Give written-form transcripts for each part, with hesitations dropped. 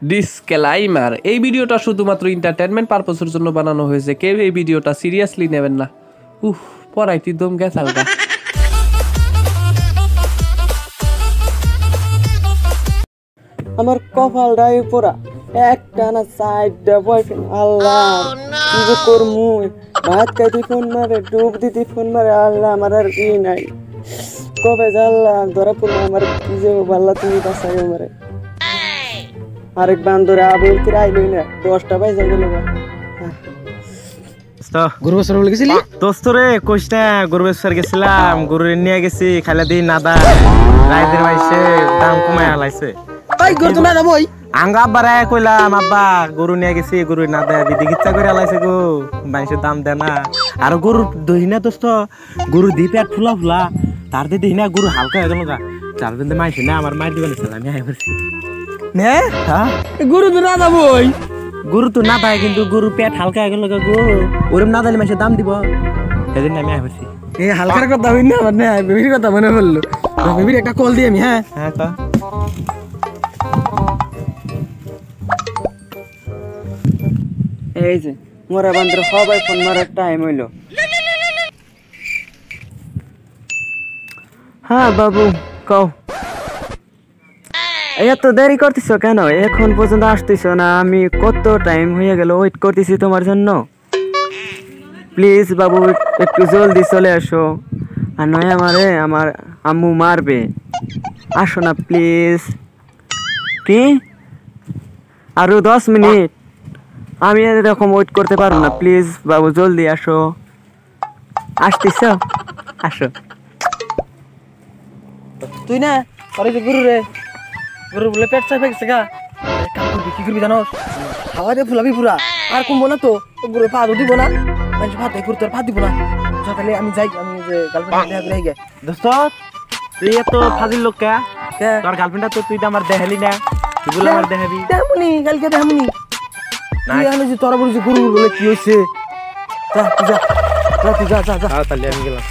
Disclaimer, এই ভিডিওটা শুধুমাত্র এন্টারটেইনমেন্ট পারপোজের জন্য বানানো হয়েছে, কেউ এই ভিডিওটা সিরিয়াসলি নেবেন না। পড়াইতে দম গেছালগা। আমার কপালটাই পোড়া, একটা না সাইডটা বয়ফ্রেন্ড। আল্লাহ কি যে করমু, ভাত খাইতে ফোন মারে, ডুব দিতে ফোন মারে। আল্লাহ আমার আর ই নাই, কবে জানলা ধরা পড়লো আমার, কি যে ভাল্লা তুমি বাঁচাই আমারে। আরেক বান্দরে আবুল কি আইলই না, 10টা বাজে গেল। গরু বেচার বলে গেছিলি? দোস্ত রে কইস না, গরু বেচার গেছিলাম, গরু নিয়ে গেছি, খাইলা দিই নাদা রাইদের মাইছে দাম কমায় হালাইছে। ভাই গরু তো না দাম ওই আঙ্গা আব্বা কইলাম, আব্বা গরু নিয়ে গেছি, গরু না দেয় বিধি কিচ্ছা করে হালাইছে গো, মাইসের দাম দেয় না। আর গরু দই না দোস্ত, গরু দি পেট ফুলা ফুলা, তার দিয়ে দেখি না গরু হালকা হয়ে গেল গা, চার দিন মাইছে না আমার মাই দিবেন আমি আই করছি নে। হ্যাঁ গরু তো না দাম ওই, গরু তো না দেয় কিন্তু গরু পেট হালকা হয়ে গেল গা গো, ওরম না দিলে মাইসের দাম দিব, সেদিন আমি আই করছি। এই হালকার কথা হই না আমার, না বেবির কথা মনে পড়লো। বেবির একটা কল দিই আমি। হ্যাঁ হ্যাঁ তা এই যে মোরা বান্দর সবাই ফোন মারার টাইম হইলো। হ্যাঁ বাবু কও, এত দেরি করতেছ কেন? এখন পর্যন্ত আসতেছ না, আমি কত টাইম হয়ে গেল ওয়েট করতেছি তোমার জন্য। প্লিজ বাবু একটু জলদি চলে আসো, আর নয় আমারে আমার আম্মু মারবে। আসো না প্লিজ। কি আরো 10 মিনিট? আমি এরকম ওয়েট করতে পারবো না, প্লিজ বাবু জলদি আসো। আসতেছ? আসো। তুই না করে যে গরু রে, গরু বলে পেট চাই ফেকছে গা, কাম করবি কি করবি জানোস? খাওয়া দিয়ে ফুলাবি পুরা, আর কমবো না তো, গরু পা দিব না, মানুষ ভাত দেয়, গরু তোর ভাত দিব না। সকালে আমি যাই, আমি যে গার্লফ্রেন্ড দেখা করে গে। দোস্ত তুই এত ফাজিল লোক কে? তোর গার্লফ্রেন্ডটা তো তুই তো আমার দেখালি না, তুই বলে আমার দেখাবি। দেখামুনি কালকে দেখামুনি। তুই আমি যে তোরা বলছি গরু বলে কি হয়েছে, যা তুই যা, যা তুই যা যা যা। তাহলে আমি গেলাম।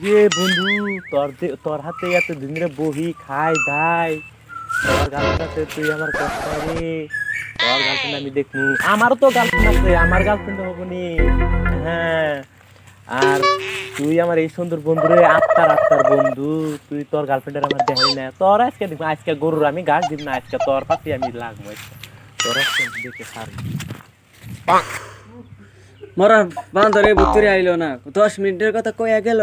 রে বন্ধু তোর হাতে এত দিন ধরে বহি খাই দাই, তোর গার্লফ্রেন্ড আছে, তুই আমার কষ্ট রে, তোর গার্লফ্রেন্ড আমি দেখবো। আমারও তো গার্লফ্রেন্ড আছে, আমার গার্লফ্রেন্ড হবো নি। হ্যাঁ আর তুই আমার এই সুন্দর বন্ধু রে, আত্মার বন্ধু, তুই তোর গার্লফ্রেন্ডের আমার দেখাই না। তোর আজকে দেখবো, আজকে গরুর আমি ঘাস দিব না, আজকে তোর পাশে আমি লাগবো, তোর দেখে সার। মরা বান্ধরে ভিতরে আইলো না, 10 মিনিটের কথা কইয়া গেল,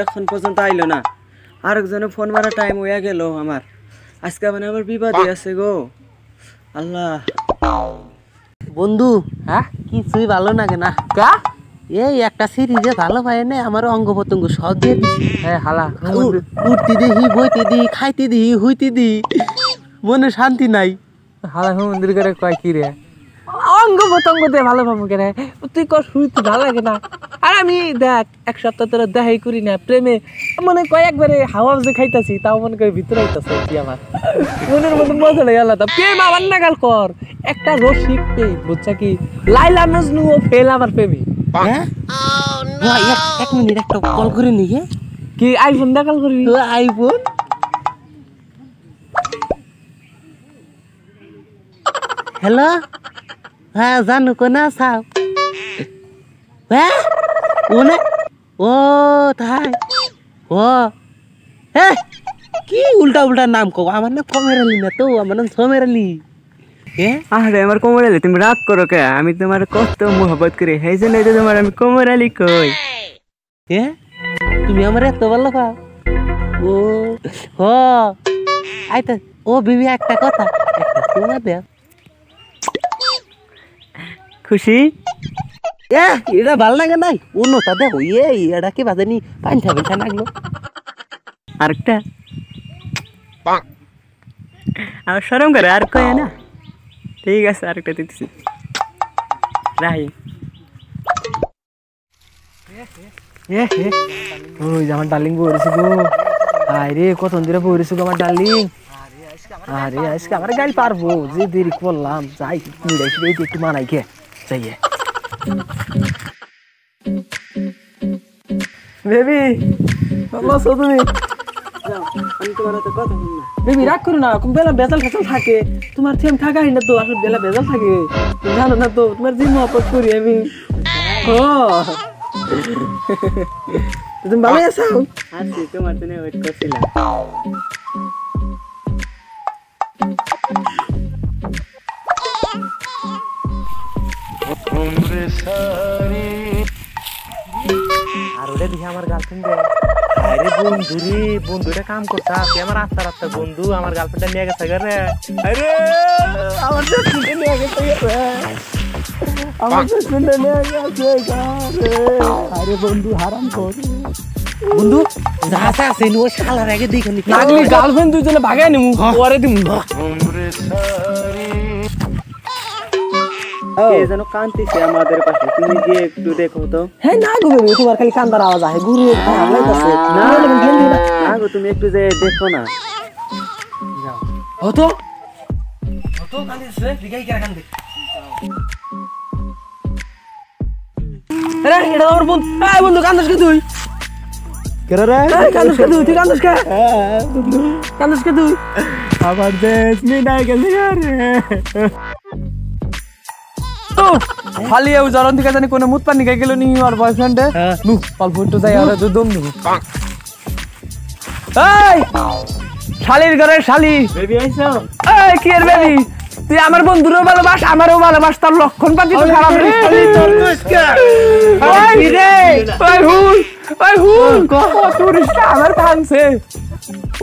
এখন পর্যন্ত আইলো না। আরেকজনে ফোন মারা টাইম হইয়া গেল আমার, আজকে মানে আবার বিবাদী আছে গো। আল্লাহ বন্ধু, হ্যাঁ কিছুই ভালো লাগে না কা, এই একটা সিরিজে ভালো পাই না, আমার অঙ্গ প্রত্যঙ্গ সব দিয়ে দিছি। হ্যাঁ হালা উঠতে দিহি, বইতে দিই, খাইতে দিই, হইতে দিই, মনে শান্তি নাই। হালা মন্দির করে কয় কি রে, অঙ্গ প্রত্যঙ্গ দিয়ে ভালো পাবো কেন? তুই কর শুইতে ভালো লাগে না? আর আমি দেখ 1 সপ্তাহ তোরা দেখাই করি না, প্রেমে মনে কয় একবারে হাওয়া যে খাইতাছি, তাও মনে করে ভিতরে আইতাছে কি আমার মনের মধ্যে মজাটাই আলাদা। প্রেম আমার নাগাল কর, একটা রসিক প্রেম, বুঝছা কি? লাইলা মজনু ও ফেল আমার প্রেমে। হ্যাঁ এক মিনিট একটা কল করে নি। কি আইফোন দেখাল করবি? আইফোন? হ্যালো, হ্যাঁ জানু কোন আসাও? হ্যাঁ ওনে ও তাই ও, হ্যাঁ কি উল্টা উল্টা নাম কো, আমার নাম কমের আলী না তো, আমার নাম সোমের আলী। আরে আমার কোমর আলী, তুমি রাগ করো কে? আমি তোমার কত মোহব্বত করি, সেই জন্য তোমার আমি কোমর আলী কই। তুমি আমার এত ভালো পাও? ও হ আইতা, ও বিবি একটা কথা, একটা তোমার দে খুশি। এটা ভাল লাগে নাই, অন্যটা দেখো, এটা কি বাজেনি, পাঞ্চা পাঞ্চা লাগলো। আরেকটা আমার সরম করে, আর কয় না, ঠিক আছে আরেকটা দিতেছি রাহি। ওই আমার ডার্লিং বলেছে গো, আরে কত দিনে বলেছে গো আমার ডার্লিং। আরে আজকে আমার গাড়ি পারবো, যে দেরি করলাম, যাই একটু মানাই কে যাই। বেবি তুমি আমি তোমার হাতে কথা বল না। বেবি রাগ করো না, বেলা বেজাল ফেসাল থাকে, তোমার থেম থাকাই না তো, আসলে বেলা বেজাল থাকে, তুমি জানো না তো তোমার যে মহব্বত করি আমি। ও তুমি ভালো আছো? আছি, তোমার জন্য ওয়েট করছিলাম। আর ওটা দেখি আমার গার্লফ্রেন্ড আরে বন্ধু রে, বন্ধুটা কাম করতা তুই আমার আস্তা বন্ধু আমার গার্লফ্রেন্ডটা নিয়ে গেছে রে। আরে আমার গার্লফ্রেন্ডটা নিয়ে গেছে রে, আমার গার্লফ্রেন্ডটা নিয়ে গেছে রে। আরে বন্ধু হারাম কর বন্ধু, যা আছে নো শালার আগে দেখে নি লাগলি গার্লফ্রেন্ড দুইজনে ভাগাই নিমু, পরে দিমু। কে যেন কান্তিছে আমাদের পাশে, তুমি গিয়ে একটু দেখো তো। হ্যাঁ না গো বেবি, তোমার খালি কান্দার আওয়াজ আহে, ঘুরে হামলাইতাছে। না না গো, তুমি একটু যে দেখো না। হতো হতো কান্দিছে, দিগাই কেরা কান্দে। আরে এটা আমার বন্ধু। এই বন্ধু কান্দছ কে তুই? কেরা রে? এই কান্দছ কে তুই? তুই কান্দছ কে? কান্দছ কে তুই? আমার দেশ মিনাই গেছে রে। তো খালি এই জরন থেকে জানি কোন মুত পানি খাই গেল নি আর বয়ফ্রেন্ডে। নু অল্প একটু যাই আর দম নু। এই শালির ঘরে শালি, বেবি আইছো? এই কি এর বেবি? তুই আমার বন্ধুরও ভালোবাস, আমারও ভালোবাস, তার লক্ষণ পাতি তো খারাপ রে। তোর কুসকা ওই রে, ওই হুল, ওই হুল, টুরিস্ট আমার কানছে।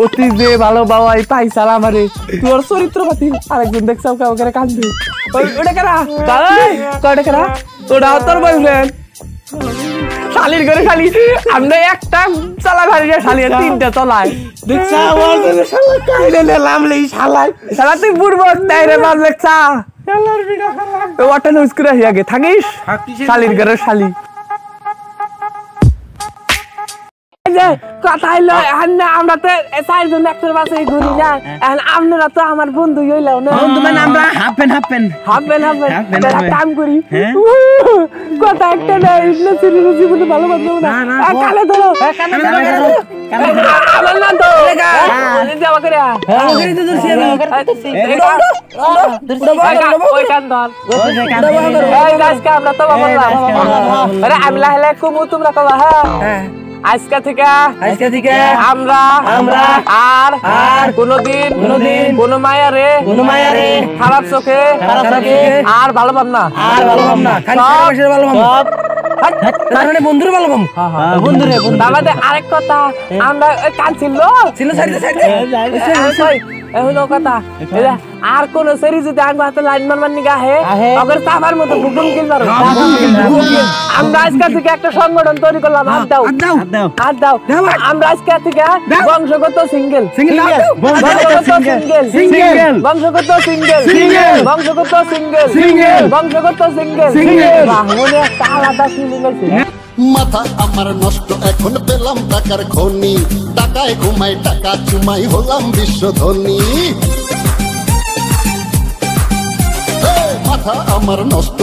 অতি যে ভালো বাবাই পাইছাল আমারে, তোর চরিত্র পাতি আরেকজন দেখছাও কাউ করে কান্দে। ওই ওটা কারা? এই কয়টা কারা? ওটা তোর বয়ফ্রেন্ড। শালির ঘরে শালি, আমরা একটা চালা গাড়ি শালি তিনটা চলায় দেখছা। আমার জন্য শালা কাইরে নিলাম লেই শালাই, শালা তুই বুড়বো তাই রে বাল দেখছা। শালার বিনা শালা তো ওটা নিউজ করে আগে থাকিস শালির ঘরে শালি। যে কথা হইলো এখন আমরা তো চারজন একটার বাসে ঘুরি না, এখন আপনারা তো আমার বন্ধু হইলো না। বন্ধু মানে আমরা হাফেন হাফেন হাফেন কাম করি, কথা একটা নাই জীবনে ভালো বাঁধবো না। কালে ধরো আমার নাম তো জামা করে ওই কান ধর। আমরা তো বললাম আমি লাহে লাহে কমু, তোমরা কবা। হ্যাঁ আজকে থেকে আমরা আর কোনদিন কোন মায়ারে খারাপ চোখে আর ভালো পাব না, বন্ধুরে ভালো পাবো। বন্ধুরে আমাদের আরেক কথা, আমরা কান ছিল কথা আর কোন সেরি যদি আনবো হাতে লাইন মারবার নিগা হে আবার তাবার মতো ভুকুম কিনবার। আমরা আজকে থেকে একটা সংগঠন তৈরি করলাম, হাত দাও আমরা আজকে থেকে বংশগত সিঙ্গেল মনে একটা আলাদা ফিলিং আছে। মাথা আমার নষ্ট, এখন পেলাম টাকার খনি, টাকায় ঘুমাই টাকা চুমাই হলাম বিশ্ব ধনী। মাথা আমার নষ্ট।